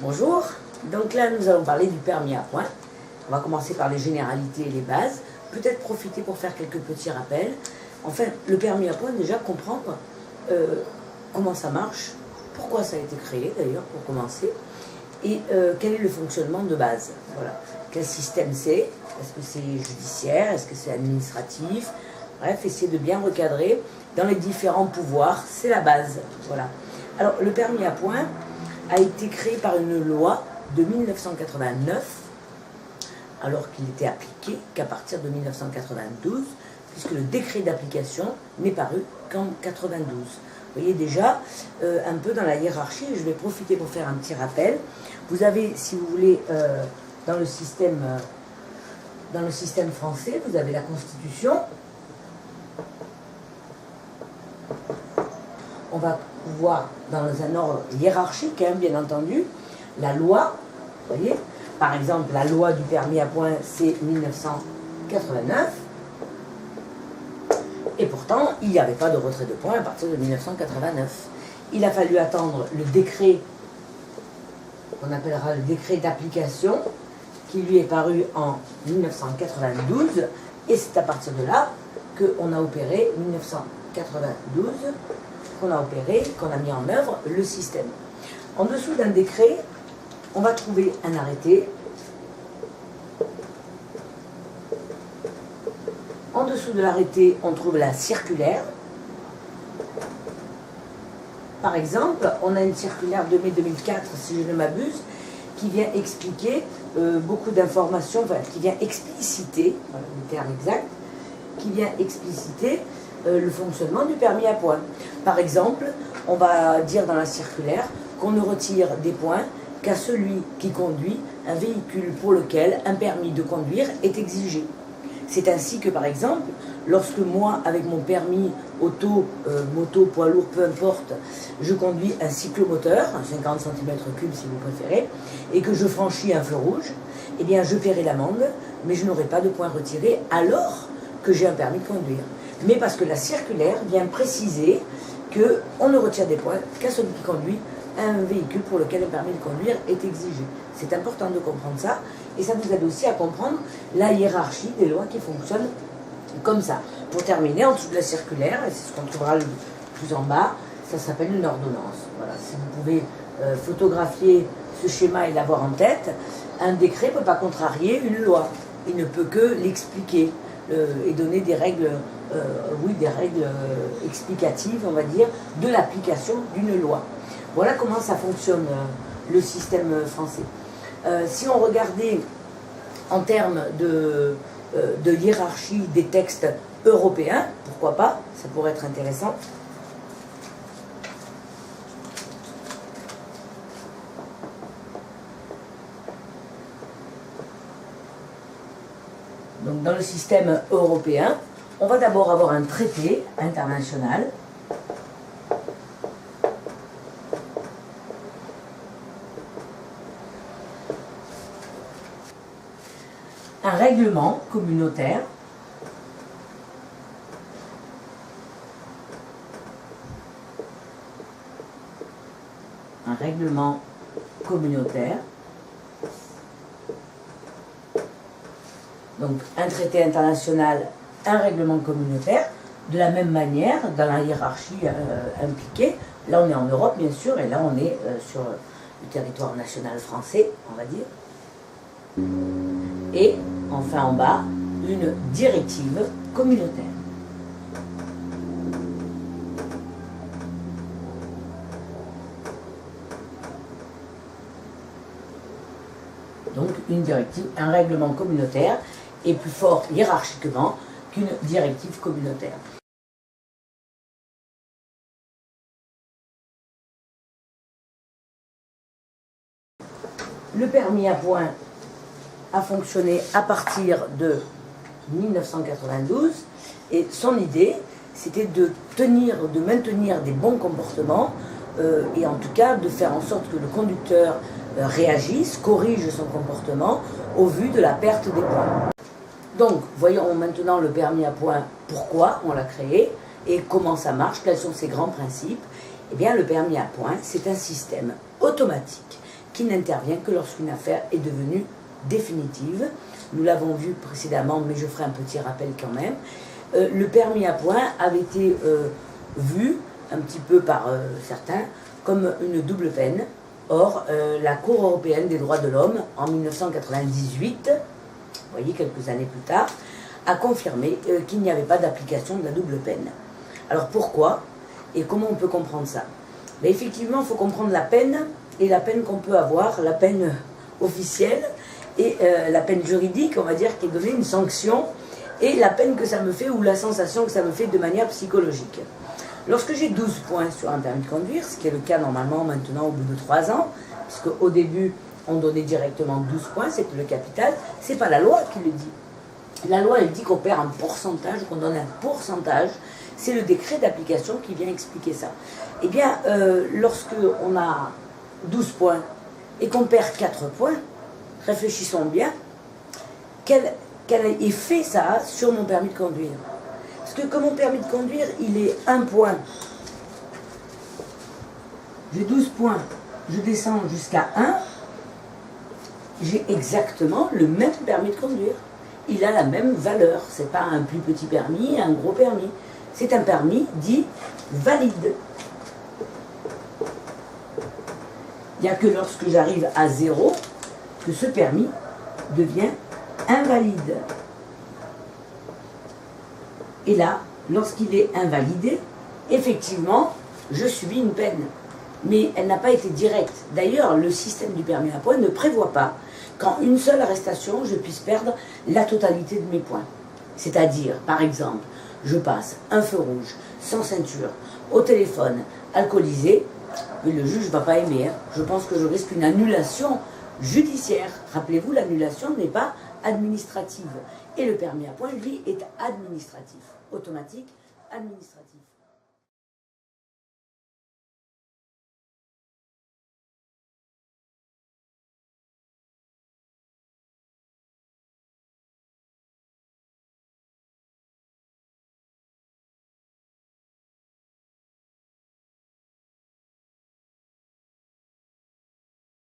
Bonjour, donc là nous allons parler du permis à points. On va commencer par les généralités et les bases, peut-être profiter pour faire quelques petits rappels. Enfin, le permis à points, déjà comprendre comment ça marche, pourquoi ça a été créé d'ailleurs pour commencer, et quel est le fonctionnement de base. Voilà. Quel système c'est? Est-ce que c'est judiciaire? Est-ce que c'est administratif? Bref, essayer de bien recadrer dans les différents pouvoirs, c'est la base. Voilà. Alors, le permis à points a été créé par une loi de 1989, alors qu'il était appliqué qu'à partir de 1992, puisque le décret d'application n'est paru qu'en 92. Vous voyez déjà un peu dans la hiérarchie, je vais profiter pour faire un petit rappel. Vous avez, si vous voulez, dans le système français, vous avez la Constitution. On va voir dans un ordre hiérarchique, hein, bien entendu, la loi, vous voyez, par exemple, la loi du permis à points, c'est 1989, et pourtant, il n'y avait pas de retrait de points à partir de 1989. Il a fallu attendre le décret, qu'on appellera le décret d'application, qui lui est paru en 1992, et c'est à partir de là qu'on a opéré, 1992, qu'on a mis en œuvre le système. En dessous d'un décret, on va trouver un arrêté. En dessous de l'arrêté, on trouve la circulaire. Par exemple, on a une circulaire de mai 2004, si je ne m'abuse, qui vient expliquer beaucoup d'informations, enfin, qui vient expliciter, voilà le terme exact, qui vient expliciter le fonctionnement du permis à points. Par exemple, on va dire dans la circulaire qu'on ne retire des points qu'à celui qui conduit un véhicule pour lequel un permis de conduire est exigé. C'est ainsi que, par exemple, lorsque moi, avec mon permis auto, moto, poids lourd, peu importe, je conduis un cyclomoteur, un 50 cm3 si vous préférez, et que je franchis un feu rouge, eh bien je paierai l'amende, mais je n'aurai pas de points retirés alors que j'ai un permis de conduire. Mais parce que la circulaire vient préciser qu'on ne retire des points qu'à celui qui conduit un véhicule pour lequel un permis de conduire est exigé. C'est important de comprendre ça, et ça vous aide aussi à comprendre la hiérarchie des lois qui fonctionnent comme ça. Pour terminer, en dessous de la circulaire, et c'est ce qu'on trouvera le plus en bas, ça s'appelle une ordonnance. Voilà, si vous pouvez photographier ce schéma et l'avoir en tête, un décret ne peut pas contrarier une loi. Il ne peut que l'expliquer et donner des règles, des règles explicatives, on va dire, de l'application d'une loi. Voilà comment ça fonctionne, le système français. Si on regardait en termes de hiérarchie des textes européens, pourquoi pas, ça pourrait être intéressant. Donc dans le système européen, on va d'abord avoir un traité international. Un règlement communautaire. Un règlement communautaire. Donc un traité international, un règlement communautaire, de la même manière, dans la hiérarchie impliquée. Là on est en Europe bien sûr, et là on est sur le territoire national français, on va dire. Et enfin en bas, une directive communautaire. Donc une directive, un règlement communautaire est plus fort hiérarchiquement qu'une directive communautaire. Le permis à points a fonctionné à partir de 1992 et son idée c'était de maintenir des bons comportements et en tout cas de faire en sorte que le conducteur réagisse, corrige son comportement au vu de la perte des points. Donc voyons maintenant le permis à points, pourquoi on l'a créé et comment ça marche, quels sont ses grands principes. Eh bien le permis à points c'est un système automatique qui n'intervient que lorsqu'une affaire est devenue définitive. Nous l'avons vu précédemment, mais je ferai un petit rappel quand même. Le permis à points avait été vu un petit peu par certains comme une double peine. Or, la Cour européenne des droits de l'homme, en 1998, vous voyez, quelques années plus tard, a confirmé qu'il n'y avait pas d'application de la double peine. Alors pourquoi et comment on peut comprendre ça? Mais effectivement, il faut comprendre la peine et la peine qu'on peut avoir, la peine officielle et la peine juridique, on va dire, qui est donnée une sanction, et la peine que ça me fait ou la sensation que ça me fait de manière psychologique. Lorsque j'ai 12 points sur un permis de conduire, ce qui est le cas normalement maintenant au bout de 3 ans, puisque au début on donnait directement 12 points, c'était le capital, c'est pas la loi qui le dit. La loi elle dit qu'on perd un pourcentage, qu'on donne un pourcentage, c'est le décret d'application qui vient expliquer ça. Eh bien, lorsque on a 12 points et qu'on perd 4 points, réfléchissons bien, quel effet ça a sur mon permis de conduire? Parce que comme mon permis de conduire, il est 1 point. J'ai 12 points, je descends jusqu'à 1, j'ai exactement le même permis de conduire. Il a la même valeur. C'est pas un plus petit permis, un gros permis. C'est un permis dit valide. Il n'y a que lorsque j'arrive à 0 que ce permis devient invalide. Et là, lorsqu'il est invalidé, effectivement, je subis une peine. Mais elle n'a pas été directe. D'ailleurs, le système du permis à points ne prévoit pas qu'en une seule arrestation, je puisse perdre la totalité de mes points. C'est-à-dire, par exemple, je passe un feu rouge, sans ceinture, au téléphone, alcoolisé, mais le juge ne va pas aimer. Je pense que je risque une annulation judiciaire. Rappelez-vous, l'annulation n'est pas administrative. Et le permis à points, lui, est administratif. Automatique, administratif.